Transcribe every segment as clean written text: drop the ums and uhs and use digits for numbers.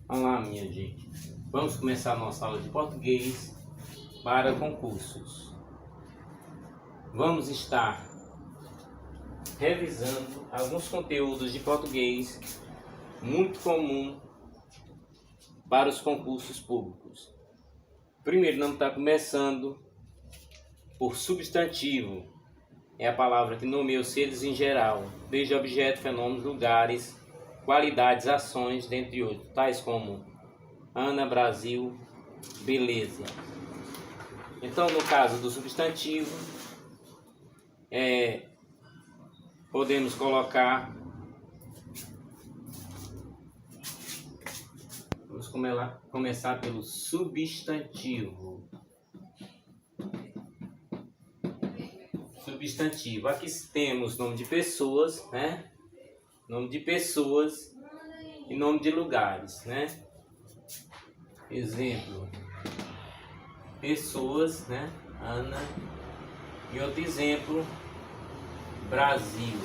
Olá, minha gente. Vamos começar a nossa aula de português para concursos. Vamos estar revisando alguns conteúdos de português muito comum para os concursos públicos. Primeiro, nós estamos começando por substantivo. É a palavra que nomeia os seres em geral, desde objetos, fenômenos, lugares, qualidades, ações, dentre outros, tais como Ana, Brasil, beleza. Então, no caso do substantivo, podemos colocar, vamos começar pelo substantivo. Substantivo, aqui temos nome de pessoas, né? Nome de pessoas e nome de lugares, né? Exemplo, pessoas, né? Ana. E outro exemplo, Brasil.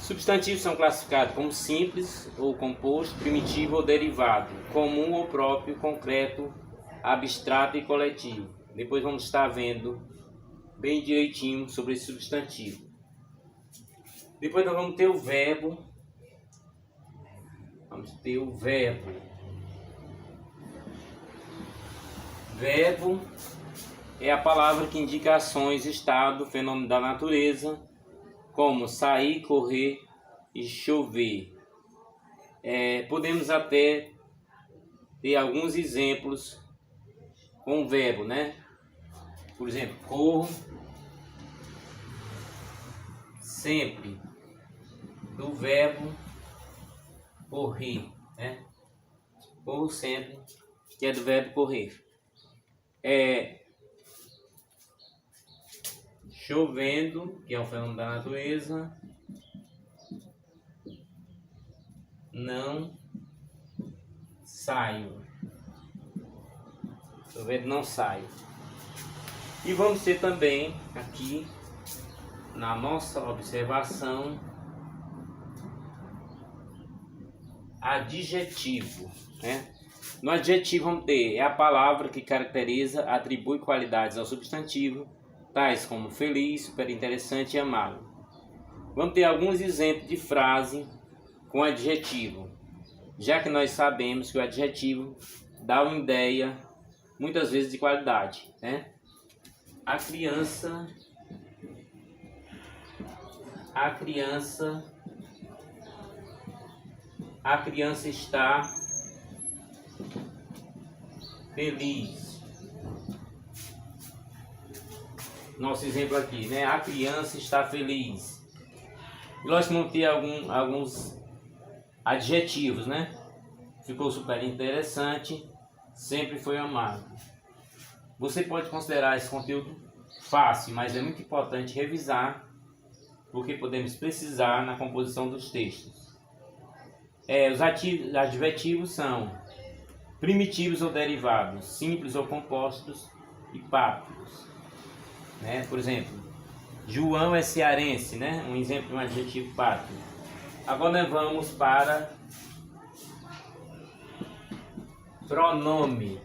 Substantivos são classificados como simples ou composto, primitivo ou derivado, comum ou próprio, concreto, abstrato e coletivo. Depois vamos estar vendo bem direitinho sobre esse substantivo. Depois nós vamos ter o verbo. Verbo é a palavra que indica ações, estado, fenômeno da natureza, como sair, correr e chover. Podemos até ter alguns exemplos com o verbo, né? Por exemplo, corro sempre, do verbo correr, né? Corro sempre, que é do verbo correr. Chovendo, que é um fenômeno da natureza, não saio. Chovendo, não saio. E vamos ter também aqui na nossa observação adjetivo, né? No adjetivo vamos ter a palavra que caracteriza, atribui qualidades ao substantivo, tais como feliz, super interessante e amável. Vamos ter alguns exemplos de frase com adjetivo, já que nós sabemos que o adjetivo dá uma ideia muitas vezes de qualidade, né? A criança está feliz. Nosso exemplo aqui, né? A criança está feliz. E nós vamos ter alguns adjetivos, né? Ficou super interessante, sempre foi amável. Você pode considerar esse conteúdo fácil, mas é muito importante revisar, porque podemos precisar na composição dos textos. Os adjetivos são primitivos ou derivados, simples ou compostos e pátrios, né? Por exemplo, João é cearense, né? Um exemplo de um adjetivo pátrio. Agora nós vamos para pronome.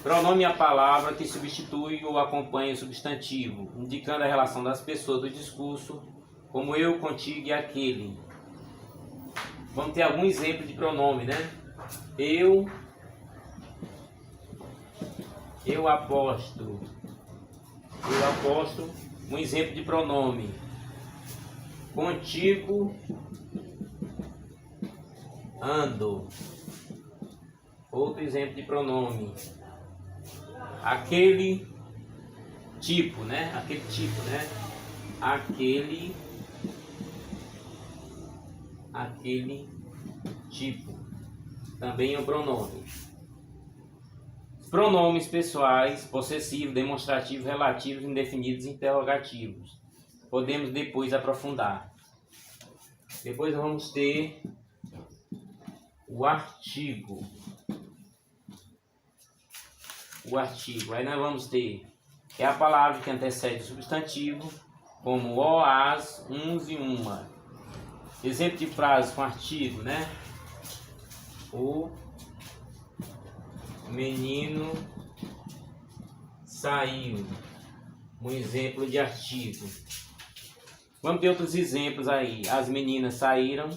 Pronome é a palavra que substitui ou acompanha o substantivo, indicando a relação das pessoas do discurso, como eu, contigo e aquele. Vamos ter algum exemplo de pronome, né? Eu aposto. Um exemplo de pronome. Contigo ando. Outro exemplo de pronome. Aquele tipo, né? Aquele tipo. Também é um pronome. Pronomes pessoais, possessivos, demonstrativos, relativos, indefinidos e interrogativos. Podemos depois aprofundar. Depois vamos ter o artigo. Aí nós vamos ter, é a palavra que antecede o substantivo, como o, as, uns e uma. Exemplo de frase com artigo, né? O menino saiu. Um exemplo de artigo. Vamos ter outros exemplos aí. As meninas saíram,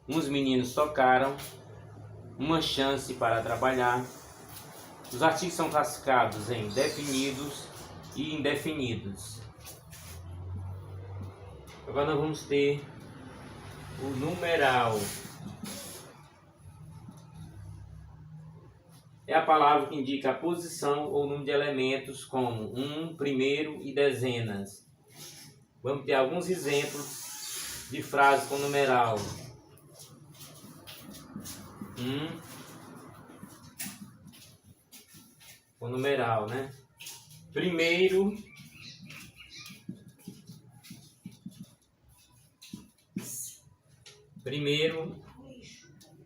uns meninos tocaram, uma chance para trabalhar. Os artigos são classificados em definidos e indefinidos. Agora nós vamos ter o numeral. É a palavra que indica a posição ou número de elementos, como um, primeiro e dezenas. Vamos ter alguns exemplos de frases com numeral. Com numeral, né? Primeiro,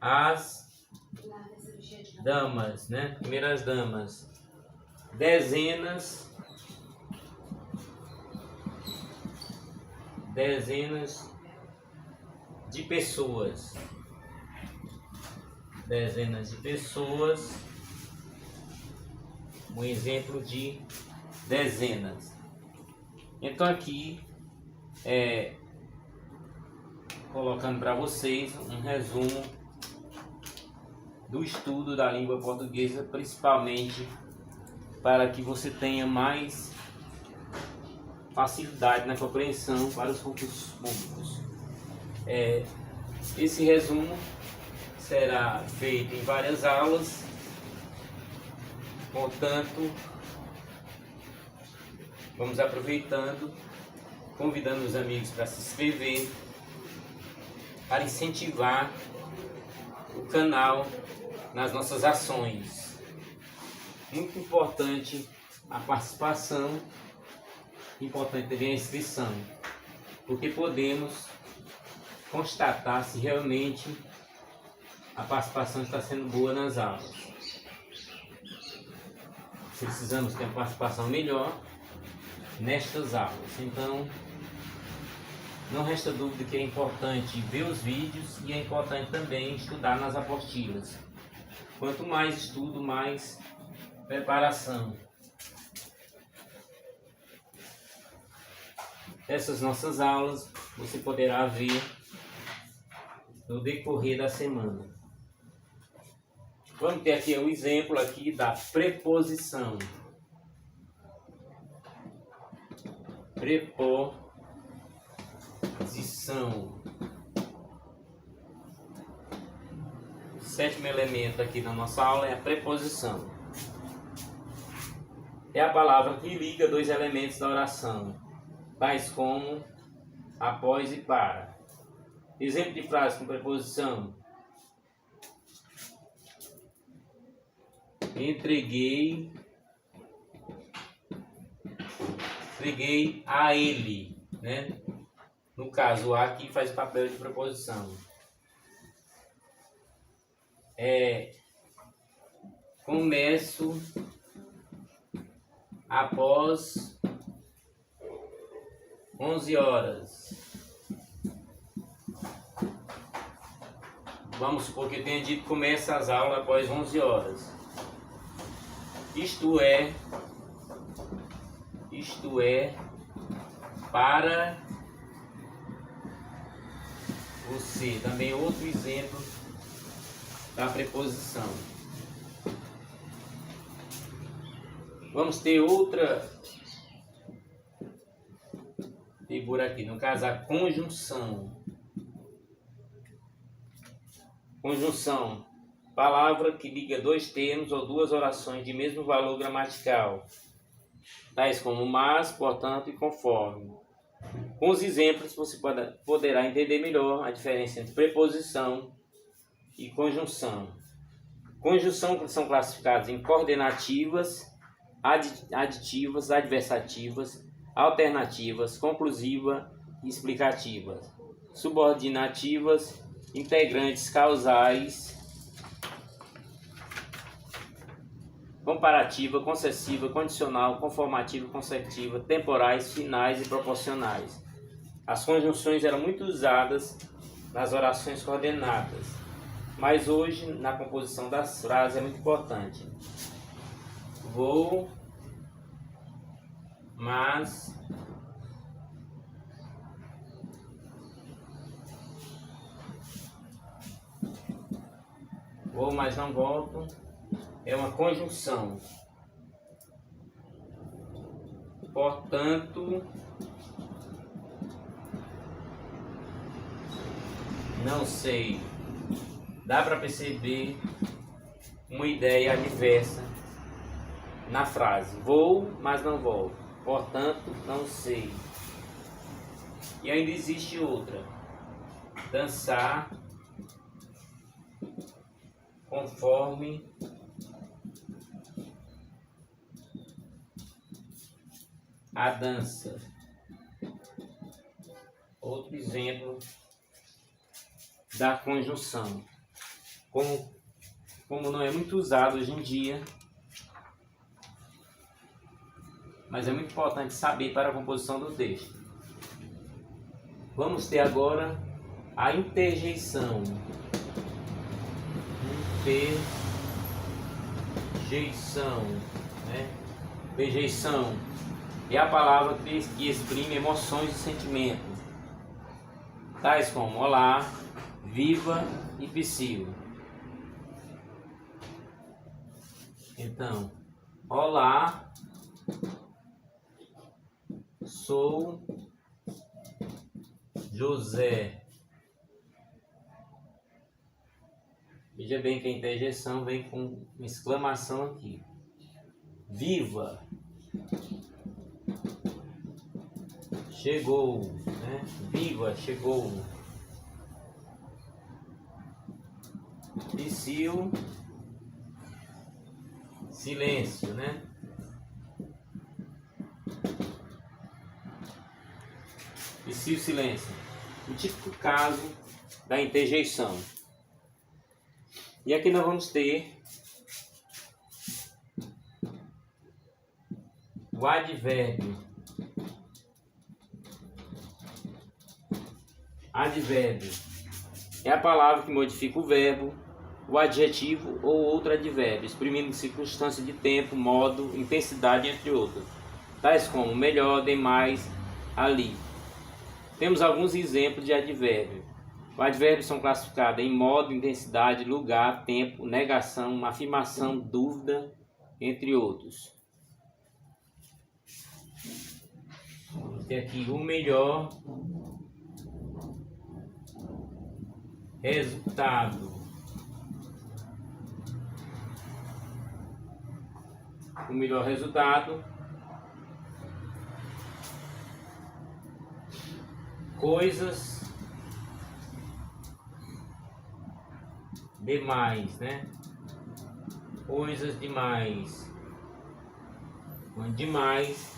as damas, né? Primeiras damas. Dezenas de pessoas. Dezenas de pessoas. Um exemplo de dezenas. Então aqui colocando para vocês um resumo do estudo da língua portuguesa, principalmente para que você tenha mais facilidade na compreensão para os concursos públicos. Esse resumo será feito em várias aulas, portanto, vamos aproveitando, convidando os amigos para se inscrever, para incentivar o canal nas nossas ações. Muito importante a participação, importante também a inscrição, porque podemos constatar se realmente a participação está sendo boa nas aulas. Precisamos ter uma participação melhor nestas aulas. Então, não resta dúvida que é importante ver os vídeos e é importante também estudar nas apostilas. Quanto mais estudo, mais preparação. Essas nossas aulas você poderá ver no decorrer da semana. Vamos ter aqui um exemplo aqui da preposição. Preposição. O sétimo elemento aqui na nossa aula é a preposição. É a palavra que liga dois elementos da oração, tais como após e para. Exemplo de frase com preposição: entreguei a ele, né? No caso, o a aqui faz o papel de preposição. Começo após 11 horas. Vamos supor que eu tenha dito que começa as aulas após 11 horas. Isto é para você. Também outro exemplo da preposição. Vamos ter outra figura aqui, no caso a conjunção. Conjunção, palavra que liga dois termos ou duas orações de mesmo valor gramatical, tais como mas, portanto e conforme. Com os exemplos você poderá entender melhor a diferença entre preposição e conjunção. Conjunção são classificadas em coordenativas, aditivas, adversativas, alternativas, conclusiva e explicativas, subordinativas, integrantes causais, comparativa, concessiva, condicional, conformativa, consecutiva, temporais, finais e proporcionais. as conjunções eram muito usadas nas orações coordenadas, mas hoje na composição das frases é muito importante. Vou, mas, vou, mas não volto, é uma conjunção. Portanto, não sei. Dá para perceber uma ideia adversa na frase. Vou, mas não volto. Portanto, não sei. E ainda existe outra. Dançar conforme a dança. Outro exemplo da conjunção. Como não é muito usado hoje em dia, mas é muito importante saber para a composição do texto. Vamos ter agora a interjeição. Interjeição, né? Interjeição é a palavra que exprime emoções e sentimentos, tais como olá, viva e psiu. Então, olá, sou José. Veja bem que a interjeição vem com uma exclamação aqui. Viva! Chegou, né? Viva, chegou. Psiu, silêncio, né? Psiu, silêncio. O típico caso da interjeição. E aqui nós vamos ter o advérbio. Advérbio é a palavra que modifica o verbo, o adjetivo ou outro advérbio, exprimindo circunstância de tempo, modo, intensidade, entre outros, tais como melhor, demais, ali. Temos alguns exemplos de advérbio. Os advérbios são classificados em modo, intensidade, lugar, tempo, negação, afirmação, dúvida, entre outros. Vamos ter aqui o melhor resultado. O melhor resultado. Coisas demais, né? Coisas demais. Demais.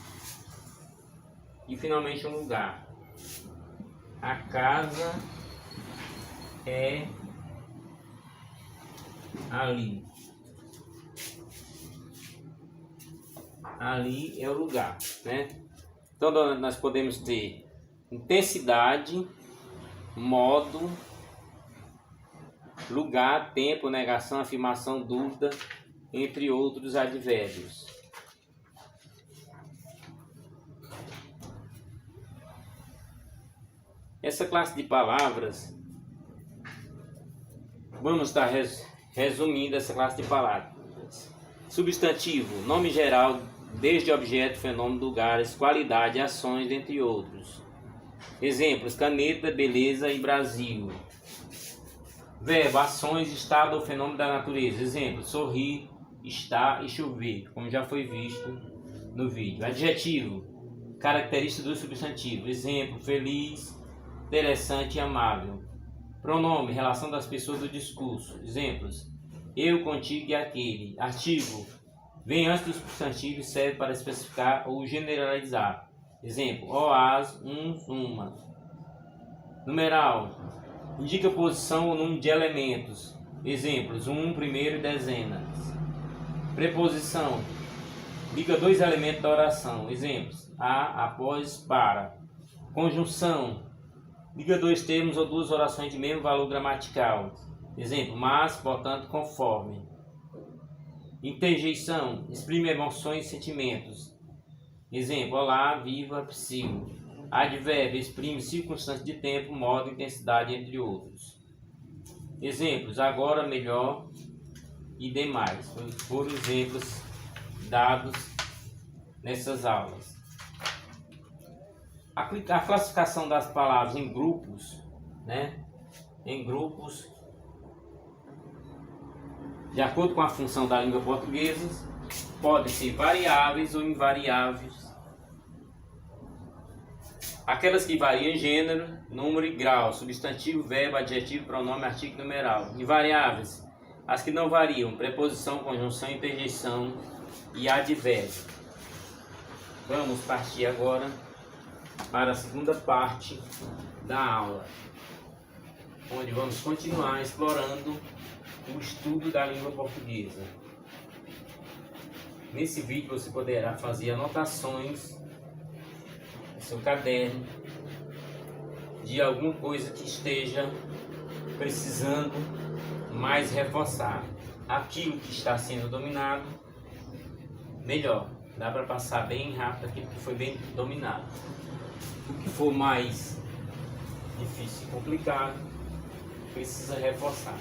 E finalmente um lugar. A casa é ali. Ali é o lugar, né? Então nós podemos ter intensidade, modo, lugar, tempo, negação, afirmação, dúvida, entre outros advérbios. Essa classe de palavras, vamos estar resumindo essa classe de palavras. Substantivo, nome geral, desde objeto, fenômeno, lugares, qualidade, ações, entre outros. Exemplos: caneta, beleza e Brasil. Verbo, ações, estado ou fenômeno da natureza. Exemplo: sorrir, estar e chover, como já foi visto no vídeo. Adjetivo, característica do substantivo. Exemplo: feliz, interessante e amável. Pronome, relação das pessoas do discurso. Exemplos: eu, contigo e aquele. Artigo, vem antes do substantivo e serve para especificar ou generalizar. Exemplo: ó, as, uns, uma. Numeral, indica posição ou número de elementos. Exemplos: um, primeiro e dezenas. Preposição, liga dois elementos da oração. Exemplos: a, após, para. Conjunção. Liga dois termos ou duas orações de mesmo valor gramatical. Exemplo, mas, portanto, conforme. Interjeição. Exprime emoções e sentimentos. Exemplo, olá, viva, psico. Advérbio. Exprime circunstância de tempo, modo, intensidade, entre outros. Exemplos, agora, melhor e demais. Foram exemplos dados nessas aulas. A classificação das palavras em grupos, né? Em grupos, de acordo com a função da língua portuguesa, podem ser variáveis ou invariáveis. Aquelas que variam em gênero, número e grau, substantivo, verbo, adjetivo, pronome, artigo, numeral. Invariáveis, as que não variam, preposição, conjunção, interjeição e advérbio. Vamos partir agora para a segunda parte da aula, onde vamos continuar explorando o estudo da língua portuguesa. Nesse vídeo você poderá fazer anotações no seu caderno de alguma coisa que esteja precisando mais reforçar. Aquilo que está sendo dominado, melhor. Dá para passar bem rápido aquilo que foi bem dominado. O que for mais difícil e complicado, precisa reforçar.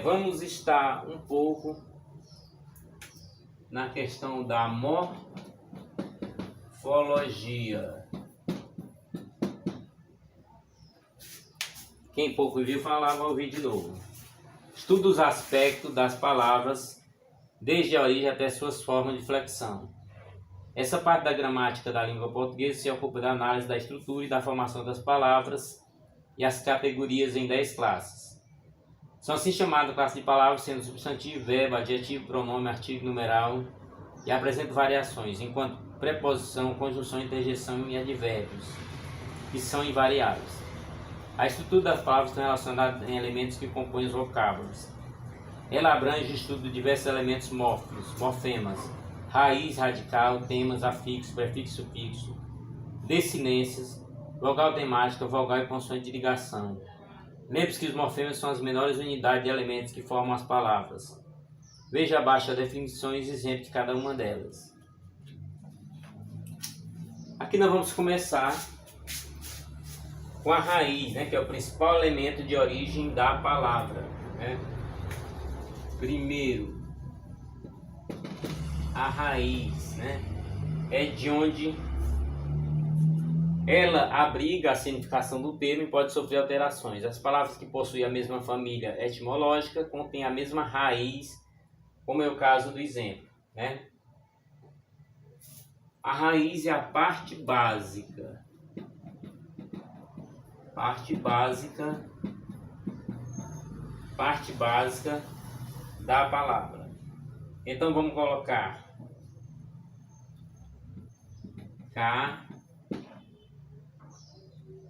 Vamos estar um pouco na questão da morfologia. Quem pouco ouviu falar, vai ouvir de novo. Estuda os aspectos das palavras, desde a origem até suas formas de flexão. Essa parte da gramática da língua portuguesa se ocupa da análise da estrutura e da formação das palavras e as categorias em 10 classes. São assim chamadas classes de palavras, sendo substantivo, verbo, adjetivo, pronome, artigo, numeral, e apresentam variações, enquanto preposição, conjunção, interjeição e advérbios, que são invariáveis. A estrutura das palavras está relacionada em elementos que compõem os vocábulos. Ela abrange o estudo de diversos elementos morfos, morfemas, raiz, radical, temas, afixo, prefixo, sufixo, desinências, vogal temática, vogal e consoante de ligação. Lembre-se que os morfemas são as menores unidades de elementos que formam as palavras. Veja abaixo as definições e exemplos de cada uma delas. Aqui nós vamos começar com a raiz, né, que é o principal elemento de origem da palavra, né? Primeiro, a raiz, né, é de onde ela abriga a significação do termo e pode sofrer alterações. As palavras que possuem a mesma família etimológica contêm a mesma raiz, como é o caso do exemplo, né? A raiz é a parte básica. Parte básica da palavra. Então vamos colocar cá,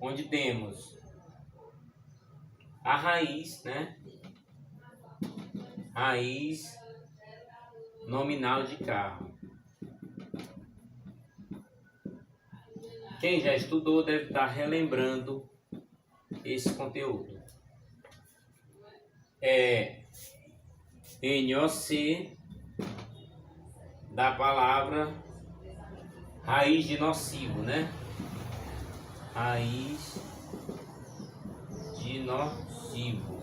onde temos a raiz, né? Raiz nominal de carro. Quem já estudou deve estar relembrando esse conteúdo. É NOC da palavra raiz de nocivo, né? Raiz de nocivo.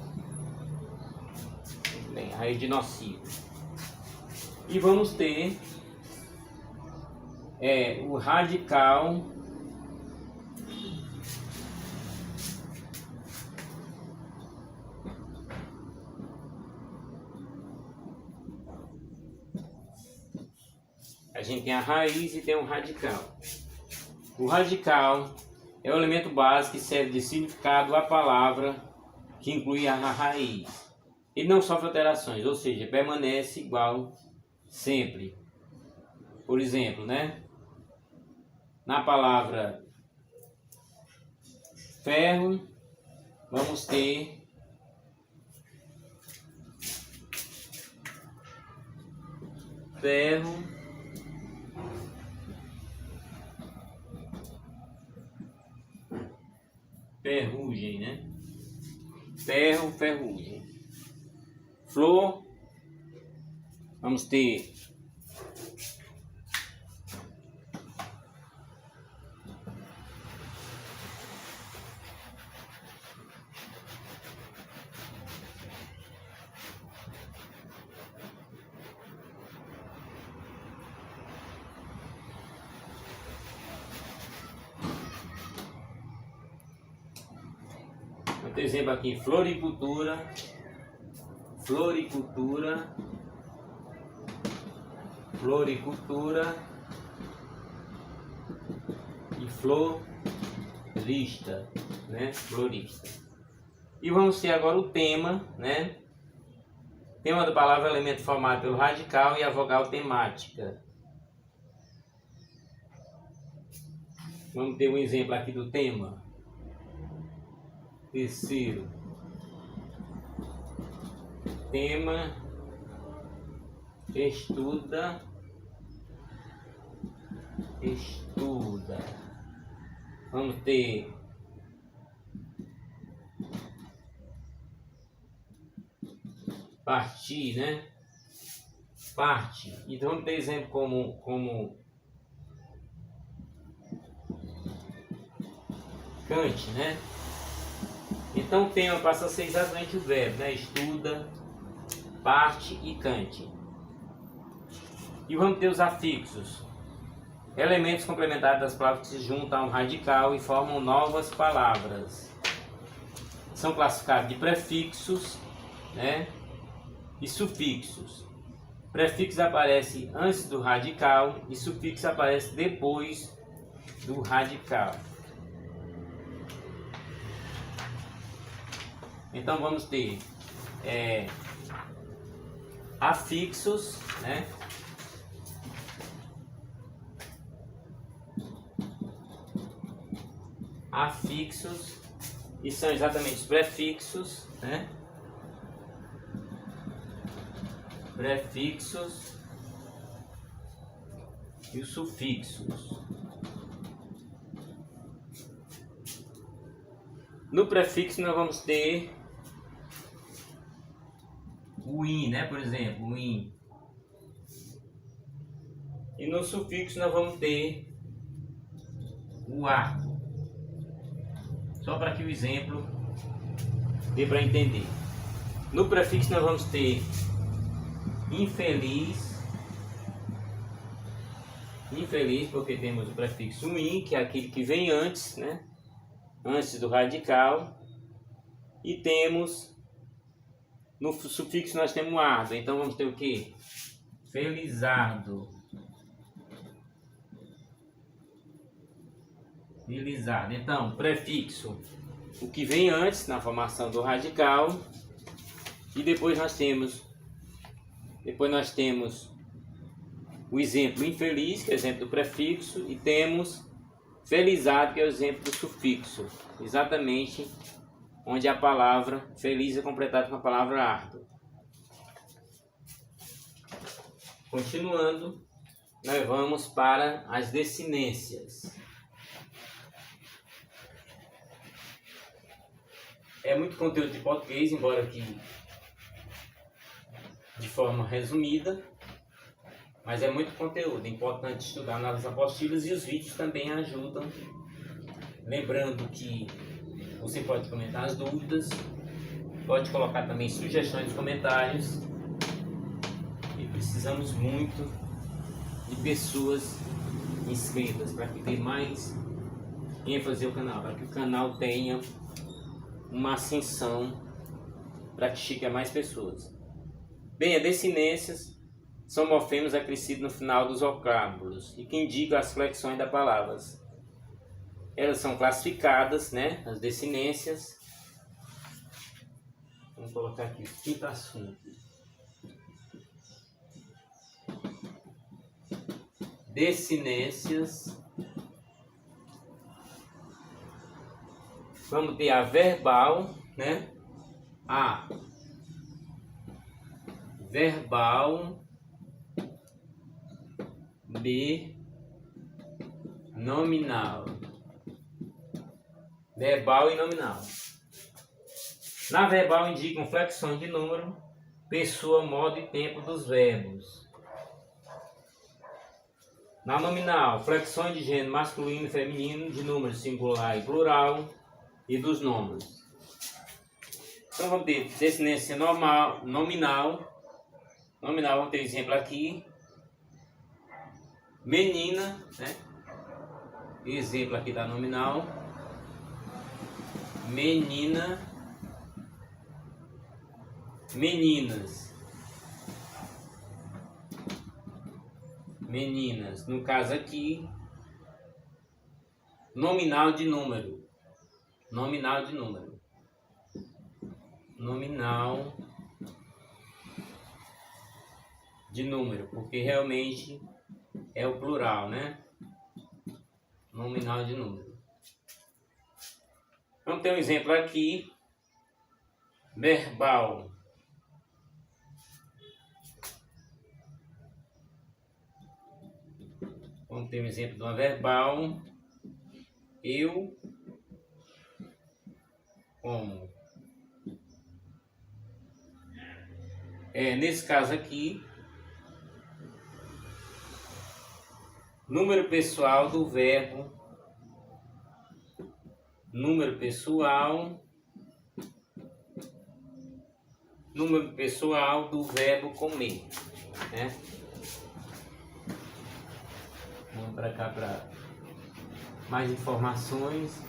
Bem, raiz de nocivo. E vamos ter o radical a gente tem a raiz e tem o radical. O radical é o elemento básico que serve de significado à palavra que inclui a raiz. Ele não sofre alterações, ou seja, permanece igual sempre. Por exemplo, né? Na palavra ferro, vamos ter ferro, ferrugem, né? Ferro, ferrugem. Flor, vamos ter outro exemplo aqui, floricultura, floricultura, floricultura e florista, né? Florista. E vamos ter agora o tema, né? Tema da palavra elemento formado pelo radical e a vogal temática. Vamos ter um exemplo aqui do tema. Terceiro. Tema estuda. Vamos ter partir, né? Parte. Então vamos ter exemplo como cante, né? Então o tema passa a ser exatamente o verbo, né? Estuda, parte e cante. E vamos ter os afixos. Elementos complementares das palavras que se juntam a um radical e formam novas palavras. São classificados de prefixos, né? E sufixos. Prefixo aparece antes do radical e sufixo aparece depois do radical. Então vamos ter afixos, né? Afixos, e são exatamente os prefixos, né? Prefixos e os sufixos. No prefixo nós vamos ter o in, né? Por exemplo, o in. E no sufixo nós vamos ter o a. Só para que o exemplo dê para entender. No prefixo nós vamos ter infeliz. Infeliz porque temos o prefixo in, que é aquele que vem antes, né? Antes do radical. E temos no sufixo nós temos ado. Então vamos ter o que? Felizardo. Felizardo. Então, prefixo, o que vem antes na formação do radical. E depois nós temos o exemplo infeliz, que é o exemplo do prefixo, e temos felizardo, que é o exemplo do sufixo. Exatamente onde a palavra feliz é completada com a palavra árduo. Continuando, nós vamos para as desinências. É muito conteúdo de português, embora que de forma resumida, mas é muito conteúdo. É importante estudar nas apostilas e os vídeos também ajudam. Lembrando que você pode comentar as dúvidas, pode colocar também sugestões nos comentários. E precisamos muito de pessoas inscritas para que dê mais ênfase ao canal, para que o canal tenha uma ascensão, para que chegue a mais pessoas. Bem, as desinências são morfemas acrescidos no final dos vocábulos e que indicam as flexões das palavras. Elas são classificadas, né? As desinências. Vamos colocar aqui o quinto assunto. Desinências. Vamos ter a verbal, né? A verbal, B. Nominal. Verbal e nominal. Na verbal indicam flexões de número, pessoa, modo e tempo dos verbos. Na nominal, flexões de gênero masculino e feminino, de número singular e plural e dos nomes. Então vamos ter descendência normal, nominal. Nominal, vamos ter exemplo aqui. Menina, né? Exemplo aqui da nominal. Menina. Meninas. Meninas. No caso aqui, nominal de número. Nominal de número. Nominal de número, porque realmente é o plural, né? Nominal de número. Vamos ter um exemplo aqui. Verbal. Vamos ter um exemplo de uma verbal. Eu como. Nesse caso aqui, número pessoal do verbo. Número pessoal. Número pessoal do verbo comer, né? Vamos para cá para mais informações,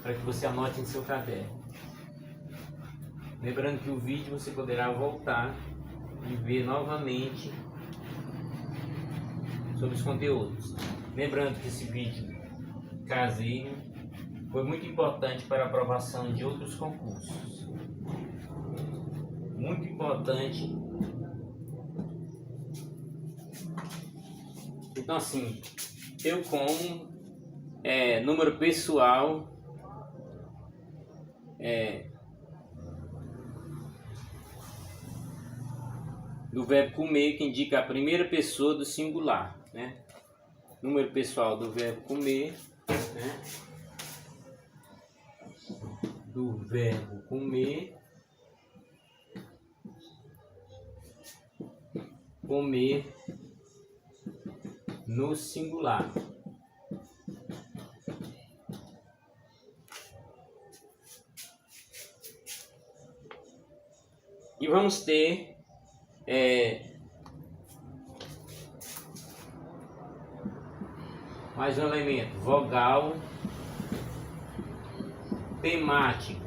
para que você anote em seu caderno. Lembrando que o vídeo você poderá voltar e ver novamente sobre os conteúdos. Lembrando que esse vídeo caseiro foi muito importante para a aprovação de outros concursos. Muito importante. Então assim, eu como número pessoal do verbo comer, que indica a primeira pessoa do singular, né? Número pessoal do verbo comer, né? Do verbo comer. Comer no singular. E vamos ter mais um elemento, vogal temática.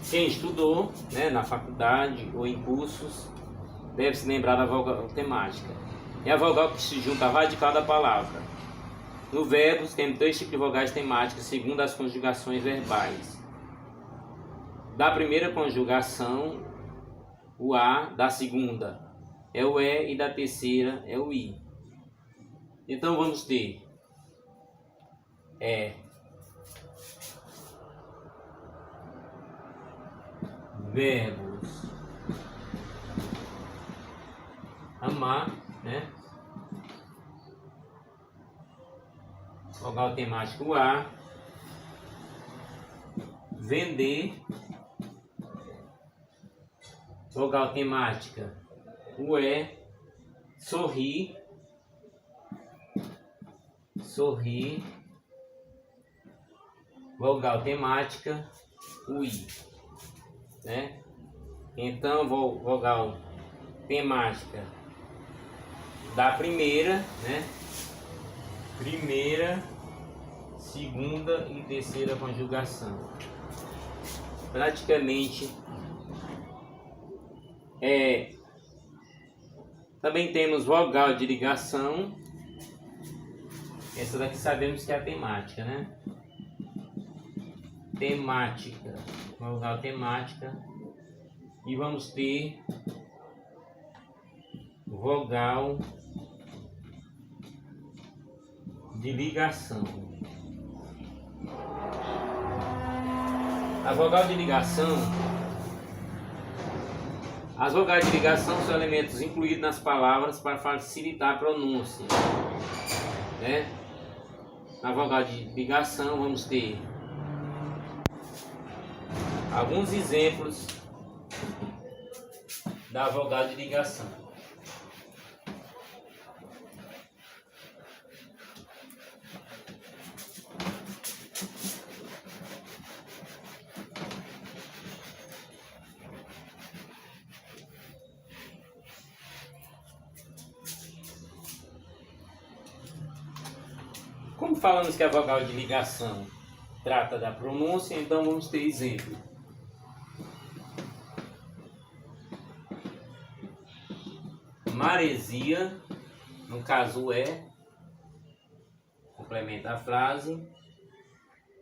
Quem estudou, né, na faculdade ou em cursos deve se lembrar da vogal temática. É a vogal que se junta à radical da palavra. No verbo temos 2 tipos de vogais temáticas segundo as conjugações verbais. Da primeira conjugação, o A, da segunda é o E e da terceira é o I. Então vamos ter verbos amar, né? Vogal temático A. Vender. Vogal temática o E. Sorrir. Sorrir. Vogal temática o I, né? Então vogal temática da primeira, né? Primeira, segunda e terceira conjugação. Praticamente também temos vogal de ligação. Essa daqui sabemos que é a temática, né? Temática, vogal temática. E vamos ter vogal de ligação. A vogal de ligação, As vogais de ligação são elementos incluídos nas palavras para facilitar a pronúncia, né? Na vogal de ligação vamos ter alguns exemplos da vogal de ligação. Como falamos que a vogal de ligação trata da pronúncia, então vamos ter exemplo. Maresia, no caso complementa a frase.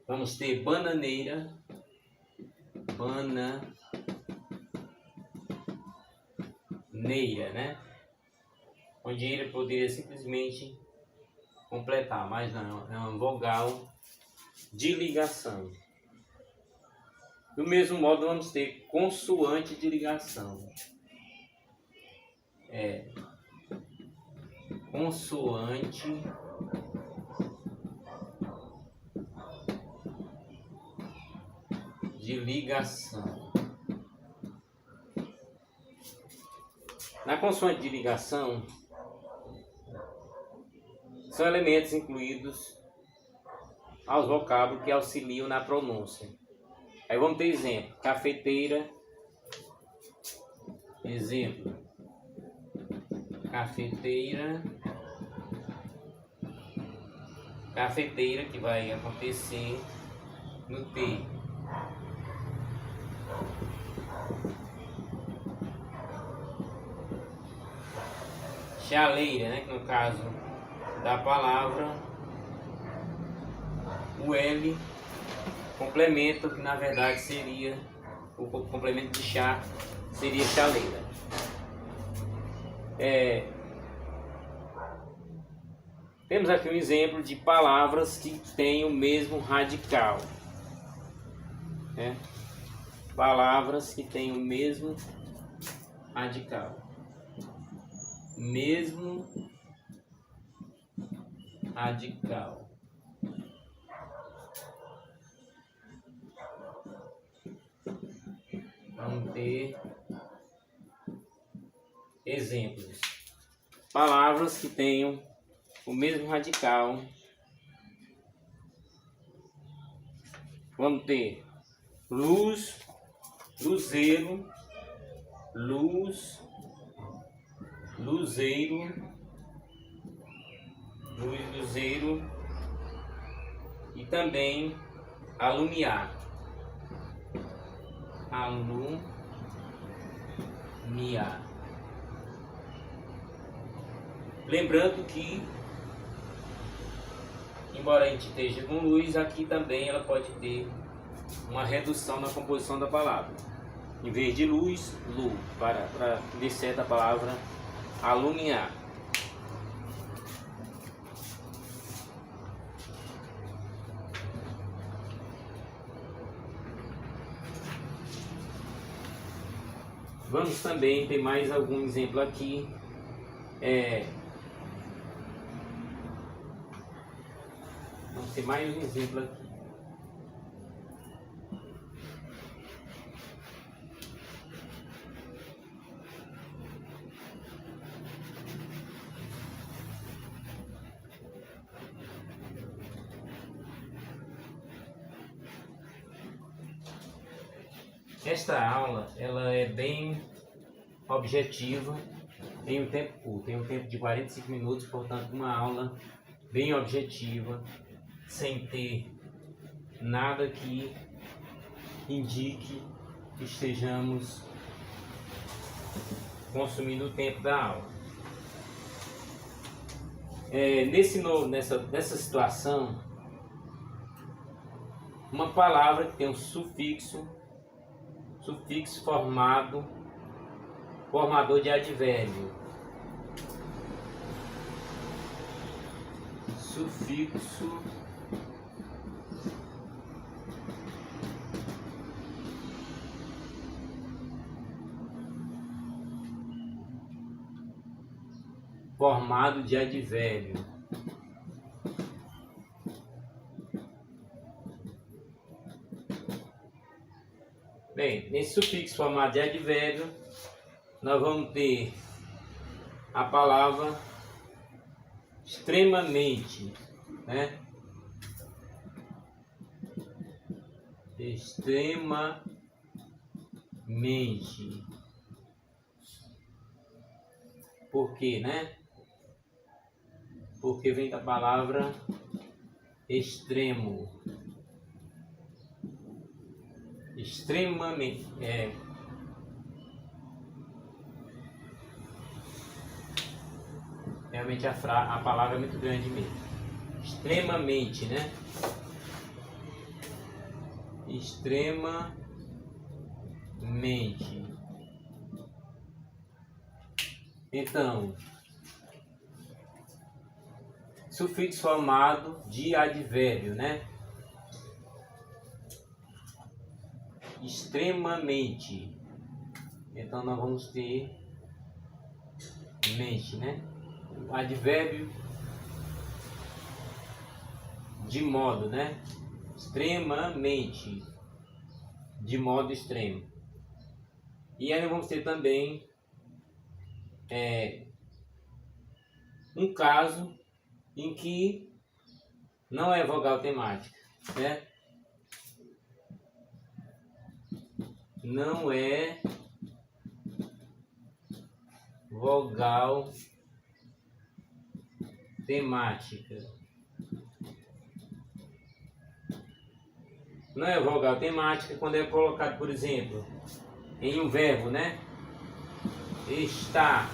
Vamos ter bananeira, né? Onde ele poderia simplesmente completar, mas não, é uma vogal de ligação. Do mesmo modo, vamos ter consoante de ligação. Consoante de ligação. Na consoante de ligação, são elementos incluídos aos vocábulos que auxiliam na pronúncia. Aí vamos ter exemplo: cafeteira, exemplo, cafeteira que vai acontecer no T. Chaleira, né, que no caso da palavra, o L complemento, que na verdade seria o complemento de chá, seria chaleira. Temos aqui um exemplo de palavras que têm o mesmo radical, né? Palavras que têm o mesmo radical, Vamos ter exemplos. Palavras que tenham o mesmo radical. Vamos ter luz, luzeiro, luzeiro e também alumiar. Lembrando que, embora a gente esteja com luz, aqui também ela pode ter uma redução na composição da palavra. Em vez de luz, lu, para descer da palavra alumiar. Vamos também ter mais algum exemplo aqui. Vamos ter mais um exemplo aqui. Esta aula ela é bem objetiva, tem um tempo curto, tem um tempo de 45 minutos, portanto uma aula bem objetiva, sem ter nada que indique que estejamos consumindo o tempo da aula. Nessa situação, uma palavra que tem um sufixo formador de advérbio. Sufixo formado de advérbio. Bem, nesse sufixo formado de advérbio, nós vamos ter a palavra extremamente, né? Extremamente. Por quê, né? Porque vem da palavra extremo. Extremamente. Realmente a palavra é muito grande mesmo. Extremamente, né? Extremamente. Então, sufixo formado de advérbio, né? Extremamente. Então nós vamos ter mente, né? Advérbio de modo, né? Extremamente. De modo extremo. E aí nós vamos ter também um caso em que não é vogal temática, né? Não é vogal temática. Não é vogal temática quando é colocado, por exemplo, em um verbo, né? Está.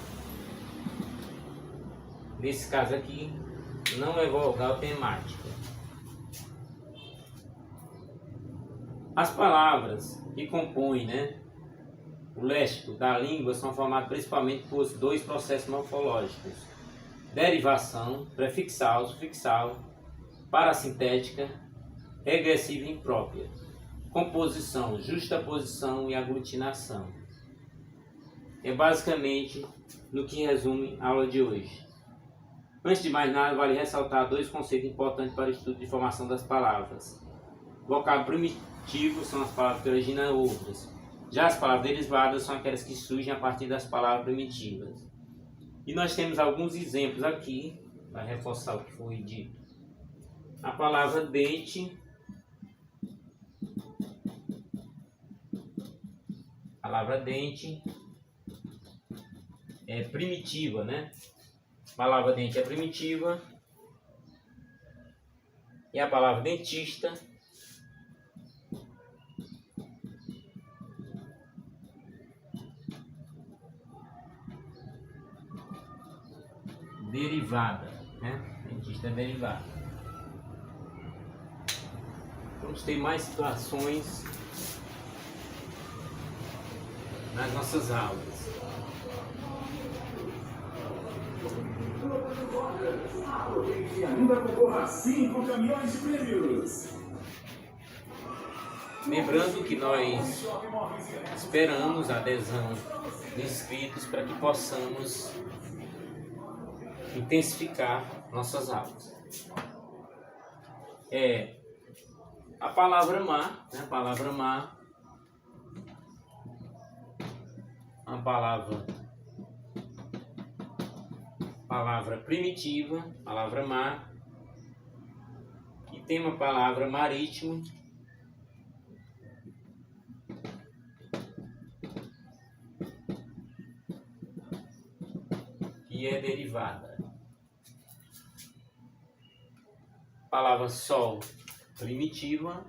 Nesse caso aqui, não é vogal temática. As palavras que compõem, né, o léxico da língua são formadas principalmente por dois processos morfológicos: derivação, prefixal, sufixal, parassintética, regressiva e imprópria, composição, justaposição e aglutinação. É basicamente no que resume a aula de hoje. Antes de mais nada, vale ressaltar dois conceitos importantes para o estudo de formação das palavras. Vocábulo primitivo são as palavras que originam outras. Já as palavras derivadas são aquelas que surgem a partir das palavras primitivas. E nós temos alguns exemplos aqui, para reforçar o que foi dito. A palavra dente. A palavra dente é primitiva, né? A palavra dente é primitiva. E a palavra dentista derivada, né? Dentista é derivada. Vamos ter mais situações nas nossas aulas. E ainda concorra a 5 caminhões de prêmios. Lembrando que nós esperamos a adesão de inscritos para que possamos intensificar nossas aulas. A palavra mar, né? A palavra mar, uma palavra primitiva, palavra mar, e tem uma palavra marítimo, que é derivada. Palavra sol, primitiva.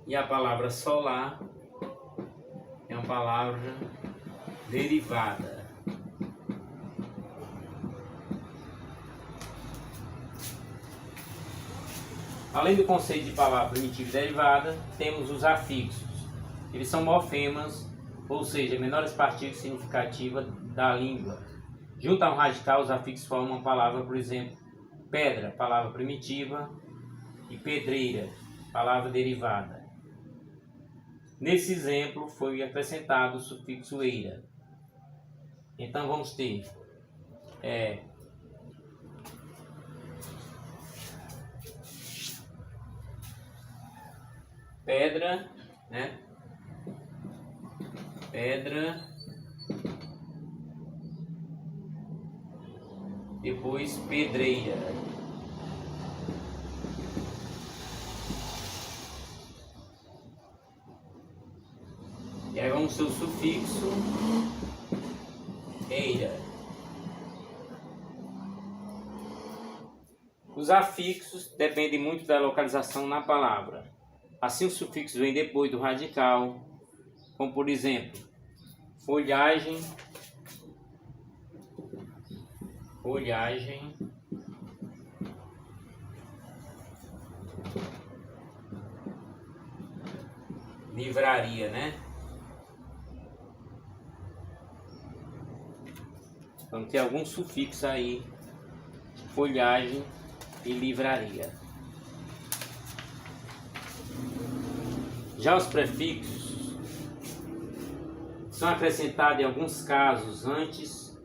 E a palavra solar é uma palavra derivada. Além do conceito de palavra primitiva e derivada, temos os afixos. Eles são morfemas, ou seja, menores partículas significativas da língua. Junto a um radical, os afixos formam uma palavra, por exemplo, pedra, palavra primitiva, e pedreira, palavra derivada. Nesse exemplo foi acrescentado o sufixo eira. Então vamos ter pedra, né? Pedra, depois pedreira. E aí vamos ter o sufixo eira. Os afixos dependem muito da localização na palavra. Assim, o sufixo vem depois do radical, como por exemplo, folhagem, folhagem, livraria, né? Vamos ter alguns sufixos aí, folhagem e livraria. Já os prefixos são acrescentados em alguns casos antes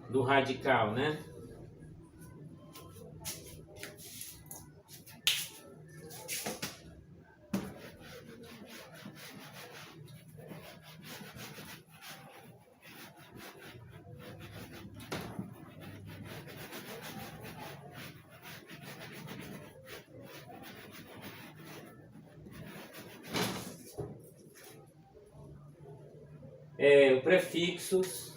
do radical, né? Prefixos